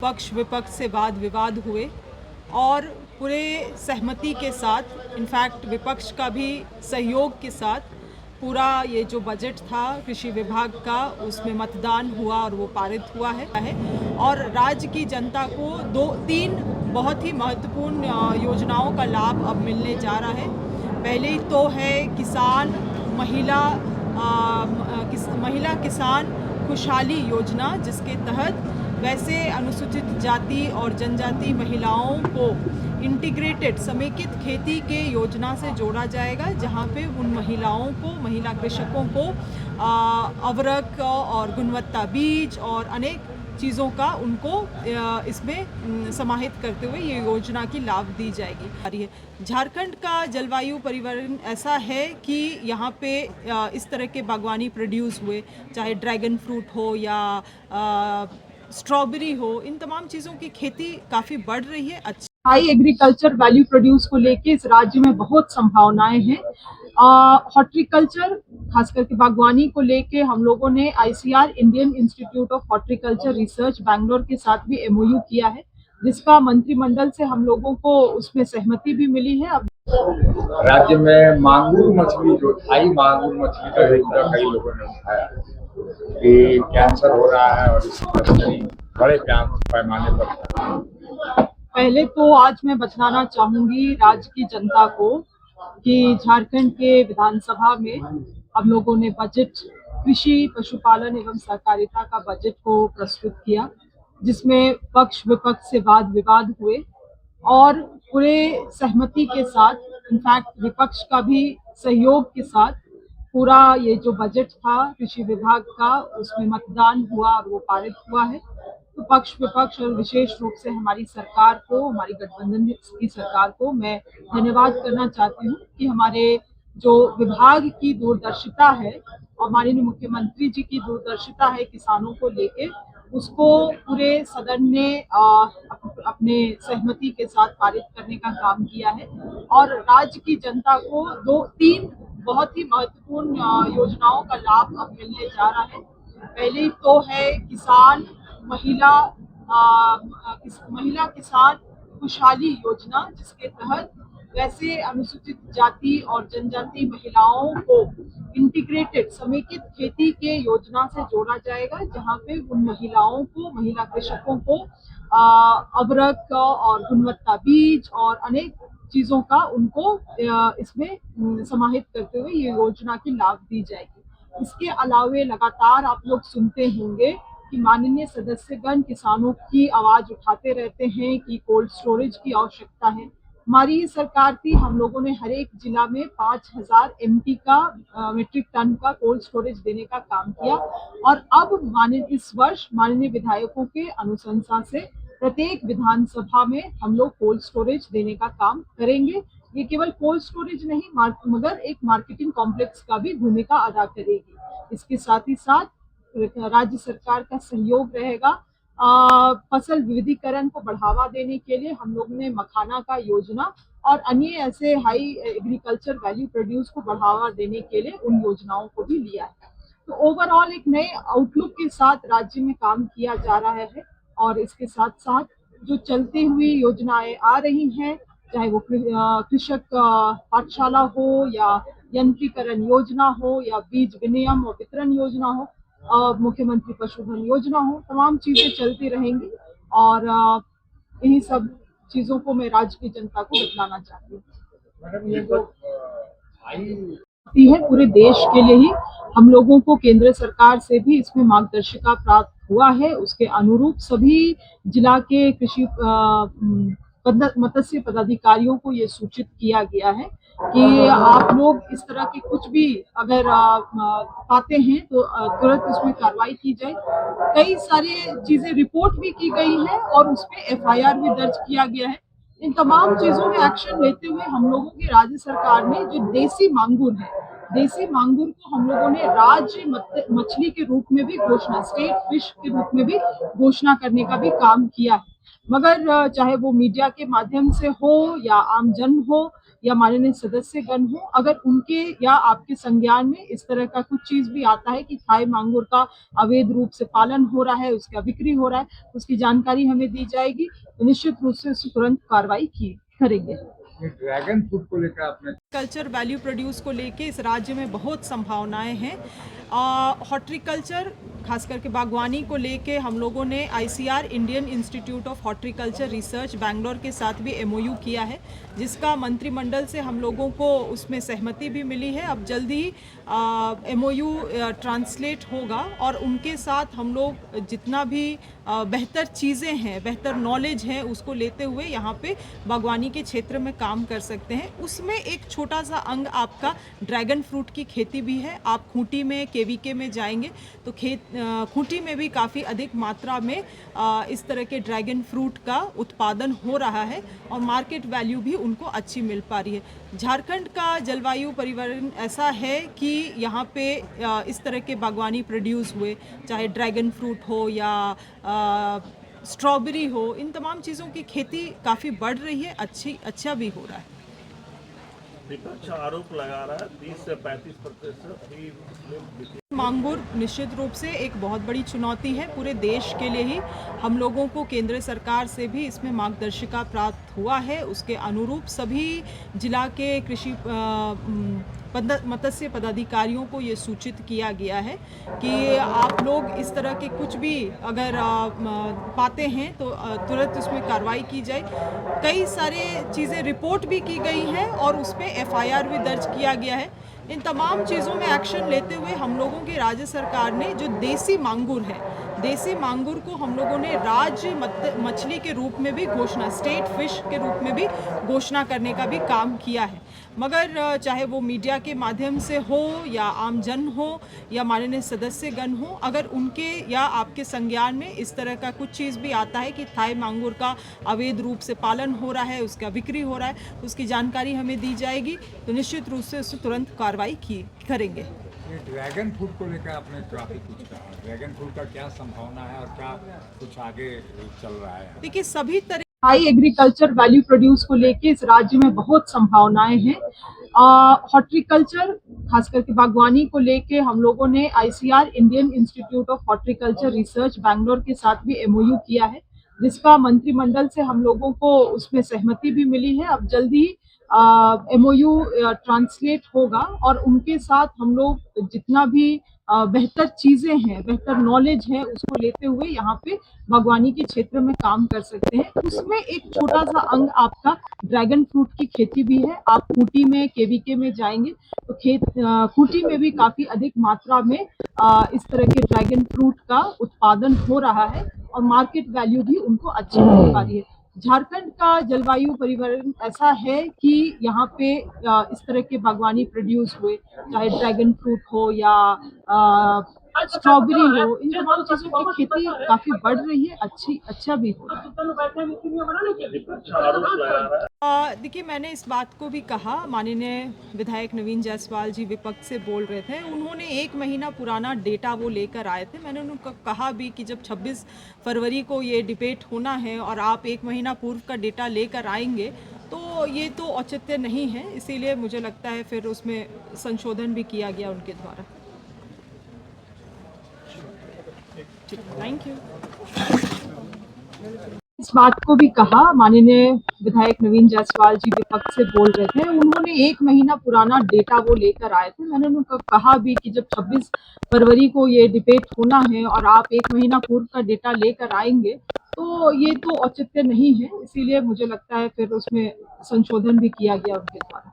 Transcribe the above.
पक्ष विपक्ष से वाद विवाद हुए और पूरे सहमति के साथ, इनफैक्ट विपक्ष का भी सहयोग के साथ पूरा ये जो बजट था कृषि विभाग का, उसमें मतदान हुआ और वो पारित हुआ है। और राज्य की जनता को 2-3 बहुत ही महत्वपूर्ण योजनाओं का लाभ अब मिलने जा रहा है। पहले तो है किसान महिला किसान खुशहाली योजना, जिसके तहत वैसे अनुसूचित जाति और जनजाति महिलाओं को इंटीग्रेटेड समेकित खेती के योजना से जोड़ा जाएगा, जहां पे उन महिला कृषकों को अवरक और गुणवत्ता बीज और अनेक चीज़ों का उनको इसमें समाहित करते हुए ये योजना की लाभ दी जाएगी। झारखंड का जलवायु परिवर्तन ऐसा है कि यहाँ पे इस तरह के बागवानी प्रोड्यूस हुए, चाहे ड्रैगन फ्रूट हो या स्ट्रॉबेरी हो, इन तमाम चीज़ों की खेती काफ़ी बढ़ रही है। हाई एग्रीकल्चर वैल्यू प्रोड्यूस को लेके इस राज्य में बहुत संभावनाएं हैं। हॉर्टिकल्चर खास करके बागवानी को लेके हम लोगों ने ICR Indian institute of horticulture research Bangalore के साथ भी MOU किया है, जिसका मंत्रिमंडल से हम लोगों को उसमें सहमति भी मिली है। अब राज्य में मांगुर मछली जो थाई मांगुर मछली का मुद्दा कई लोगों ने उठाया कि कैंसर हो रहा है और इसकी बड़े पैमाने पर। पहले तो आज मैं बताना चाहूंगी राज्य की जनता को कि झारखंड के विधानसभा में हम लोगों ने बजट कृषि पशुपालन एवं सहकारिता का बजट को प्रस्तुत किया, जिसमें पक्ष विपक्ष से वाद विवाद हुए और पूरे सहमति के साथ, इनफैक्ट विपक्ष का भी सहयोग के साथ पूरा ये जो बजट था कृषि विभाग का, उसमें मतदान हुआ और वो पारित हुआ है। तो पक्ष विपक्ष और विशेष रूप से हमारी सरकार को, हमारी गठबंधन की सरकार को मैं धन्यवाद करना चाहती हूँ कि हमारे जो विभाग की दूरदर्शिता है और माननीय मुख्यमंत्री जी की दूरदर्शिता है किसानों को लेके, उसको पूरे सदन ने अपने सहमति के साथ पारित करने का काम किया है। और राज्य की जनता को 2-3 बहुत ही महत्वपूर्ण योजनाओं का लाभ अब मिलने जा रहा है। पहले तो है महिला किसान खुशहाली योजना, जिसके तहत वैसे अनुसूचित जाति और जनजाति महिलाओं को इंटीग्रेटेड समेकित खेती के योजना से जोड़ा जाएगा, जहां पे उन महिला कृषकों को अवरक और गुणवत्ता बीज और अनेक चीजों का उनको इसमें समाहित करते हुए ये योजना की लाभ दी जाएगी। इसके अलावे लगातार आप लोग सुनते होंगे कि माननीय सदस्यगण किसानों की आवाज उठाते रहते हैं कि कोल्ड स्टोरेज की आवश्यकता है। हमारी सरकार थी, हम लोगों ने हर एक जिला में 5000 MT का मीट्रिक टन का कोल्ड स्टोरेज देने का काम किया। और अब इस वर्ष माननीय विधायकों के अनुशंसा से प्रत्येक विधानसभा में हम लोग कोल्ड स्टोरेज देने का काम करेंगे। ये केवल कोल्ड स्टोरेज नहीं मगर एक मार्केटिंग कॉम्प्लेक्स का भी भूमिका अदा करेगी। इसके साथ ही साथ राज्य सरकार का सहयोग रहेगा। फसल विविधीकरण को बढ़ावा देने के लिए हम लोग ने मखाना का योजना और अन्य ऐसे हाई एग्रीकल्चर वैल्यू प्रोड्यूस को बढ़ावा देने के लिए उन योजनाओं को भी लिया है। तो ओवरऑल एक नए आउटलुक के साथ राज्य में काम किया जा रहा है। और इसके साथ साथ जो चलती हुई योजनाएं आ रही हैं, चाहे वो कृषक पाठशाला हो या यंत्रीकरण योजना हो या बीज विनिमय और वितरण योजना हो, मुख्यमंत्री पशुधन योजना हो, तमाम चीजें चलती रहेंगी। और इन्हीं सब चीजों को मैं राज्य की जनता को बतलाना चाहती हूँ। मैडम, ये जो है पूरे देश के लिए ही हम लोगों को केंद्र सरकार से भी इसमें मार्गदर्शिका प्राप्त हुआ है। उसके अनुरूप सभी जिला के कृषि मत्स्य पदाधिकारियों को ये सूचित किया गया है कि आप लोग इस तरह के कुछ भी अगर पाते हैं तो तुरंत उसमें कार्रवाई की जाए। कई सारी चीजें रिपोर्ट भी की गई है और उसपे FIR भी दर्ज किया गया है। इन तमाम चीजों में एक्शन लेते हुए हम लोगों की राज्य सरकार ने जो देसी मांगुर को हम लोगों ने राज्य मछली के रूप में भी घोषणा, स्टेट फिश के रूप में भी घोषणा करने का भी काम किया है। मगर चाहे वो मीडिया के माध्यम से हो या आमजन हो या माननीय सदस्यगण हो, अगर उनके या आपके संज्ञान में इस तरह का कुछ चीज भी आता है कि थाई मांगुर का अवैध रूप से पालन हो रहा है, उसका बिक्री हो रहा है, उसकी जानकारी हमें दी जाएगी, तो निश्चित रूप से उस तुरंत कार्रवाई की करेंगे। ड्रैगन फ्रूट को लेकर आपने कल्चर वैल्यू प्रोड्यूस को लेके इस राज्य में बहुत संभावनाएं हैं। हॉर्टिकल्चर खास करके बागवानी को लेके हम लोगों ने ICR Indian institute of horticulture research Bangalore के साथ भी MOU किया है, जिसका मंत्रिमंडल से हम लोगों को उसमें सहमति भी मिली है। अब जल्दी MOU ट्रांसलेट होगा और उनके साथ हम लोग जितना भी बेहतर चीज़ें हैं, बेहतर नॉलेज है, उसको लेते हुए यहाँ पे बागवानी के क्षेत्र में काम कर सकते हैं। उसमें एक छोटा सा अंग आपका ड्रैगन फ्रूट की खेती भी है। आप खूंटी में KVK में जाएंगे तो खूंटी में भी काफ़ी अधिक मात्रा में इस तरह के ड्रैगन फ्रूट का उत्पादन हो रहा है और मार्केट वैल्यू भी उनको अच्छी मिल पा रही है। झारखंड का जलवायु परिवर्तन ऐसा है कि यहाँ पे इस तरह के बागवानी प्रोड्यूस हुए, चाहे ड्रैगन फ्रूट हो या स्ट्रॉबेरी हो, इन तमाम चीज़ों की खेती काफ़ी बढ़ रही है, अच्छा भी हो रहा है। विपक्ष आरोप लगा रहा है 30 से 35% ही मांगुर निश्चित रूप से एक बहुत बड़ी चुनौती है पूरे देश के लिए ही। हम लोगों को केंद्र सरकार से भी इसमें मार्गदर्शिका प्राप्त हुआ है, उसके अनुरूप सभी जिला के कृषि मत्स्य पदाधिकारियों को ये सूचित किया गया है कि आप लोग इस तरह के कुछ भी अगर पाते हैं तो तुरंत उसमें कार्रवाई की जाए। कई सारे चीज़ें रिपोर्ट भी की गई हैं और उस पर FIR भी दर्ज किया गया है। इन तमाम चीज़ों में एक्शन लेते हुए हम लोगों की राज्य सरकार ने जो देसी मांगुर है, देसी मांगुर को हम लोगों ने राज्य मछली के रूप में भी घोषणा, स्टेट फिश के रूप में भी घोषणा करने का भी काम किया है। मगर चाहे वो मीडिया के माध्यम से हो या आमजन हो या माननीय सदस्यगण हो, अगर उनके या आपके संज्ञान में इस तरह का कुछ चीज़ भी आता है कि थाई मांगुर का अवैध रूप से पालन हो रहा है, उसका बिक्री हो रहा है, उसकी जानकारी हमें दी जाएगी, तो निश्चित रूप से उससे तुरंत कार्रवाई करेंगे। ड्रैगन फ्रूट को लेकर आपने काफी कुछ कहा, ड्रैगन फ्रूट का क्या संभावना है और क्या कुछ आगे चल रहा है? देखिए, सभी तरह हाई एग्रीकल्चर वैल्यू प्रोड्यूस को लेके इस राज्य में बहुत संभावनाएं हैं। हॉर्टिकल्चर खास करके बागवानी को लेके हम लोगों ने ICR Indian institute of horticulture research Bangalore के साथ भी MOU किया है, जिसका मंत्रिमंडल से हम लोगों को उसमें सहमति भी मिली है। अब जल्दी MOU ट्रांसलेट होगा और उनके साथ हम लोग जितना भी बेहतर चीजें हैं, बेहतर नॉलेज है, उसको लेते हुए यहाँ पे बागवानी के क्षेत्र में काम कर सकते हैं। उसमें एक छोटा सा अंग आपका ड्रैगन फ्रूट की खेती भी है। आप खूंटी में KVK में जाएंगे तो खूंटी में भी काफी अधिक मात्रा में इस तरह के ड्रैगन फ्रूट का उत्पादन हो रहा है और मार्केट वैल्यू भी उनको अच्छी मिल पा रही है। झारखंड का जलवायु परिवर्तन ऐसा है कि यहाँ पे इस तरह के बागवानी प्रोड्यूस हुए, चाहे ड्रैगन फ्रूट हो या स्ट्रॉबेरी हो, इन तमाम चीज़ों की खेती काफ़ी बढ़ रही है, अच्छा भी हो रहा है। देखिए, मैंने इस बात को भी कहा, माननीय विधायक नवीन जायसवाल जी विपक्ष से बोल रहे थे, उन्होंने 1 महीना पुराना डेटा वो लेकर आए थे। मैंने उनको कहा भी कि जब 26 फरवरी को ये डिबेट होना है और आप 1 महीना पूर्व का डेटा लेकर आएंगे तो ये तो औचित्य नहीं है, इसीलिए मुझे लगता है फिर उसमें संशोधन भी किया गया उनके द्वारा। Thank you. इस बात को भी कहा, माननीय विधायक नवीन जायसवाल जी विपक्ष से बोल रहे थे, उन्होंने 1 महीना पुराना डेटा वो लेकर आए थे। मैंने उनको कहा भी कि जब 26 फरवरी को ये डिबेट होना है और आप 1 महीना पूर्व का डेटा लेकर आएंगे तो ये तो औचित्य नहीं है, इसीलिए मुझे लगता है फिर उसमें संशोधन भी किया गया उनके द्वारा।